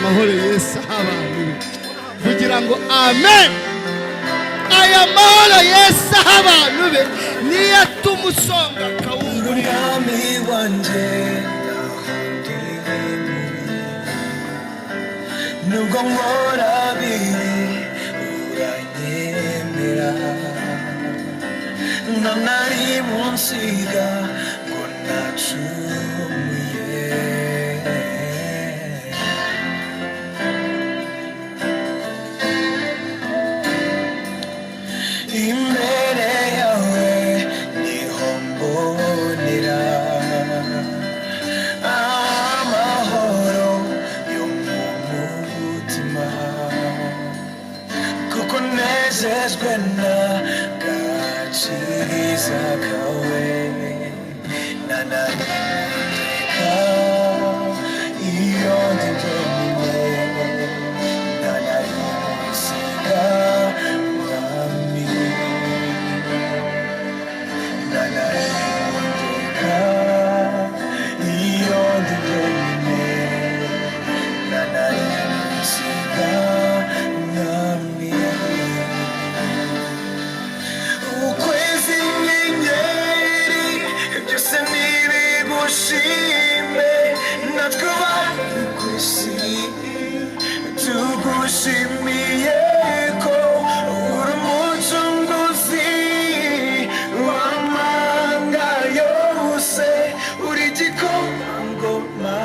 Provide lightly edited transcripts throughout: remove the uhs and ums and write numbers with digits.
mahoro Yesu abantu kugira ngo amen. Aya mahoro Yesu abantu be niyo atuma usonga kawungurira wanje nubwo nkora bibi uranyemera nari munsiga ngo nacumuye imbere yawe niho mbonera amahoro yo mu mutima kuko nezezwe n'agakiza kawe nanareka iyo ndi jyenyine nanarisiga mwami nanareka iyo ndi jyenyine nanarisiga mwami ukwezi n'inyenyeri byose nibigushime natwe bari ku isi tugushimiye ko uri umucunguzi w'amanga yose uri igikomangoma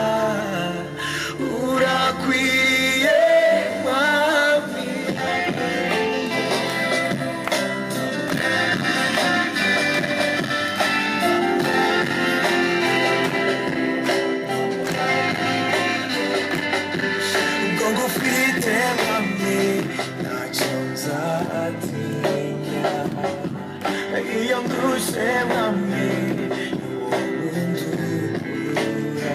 urakwiye mwami ubwo ngufite mwami ntacyo nzatinya iyo ndushe mwami uwo unduhura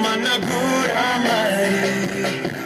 managura amarira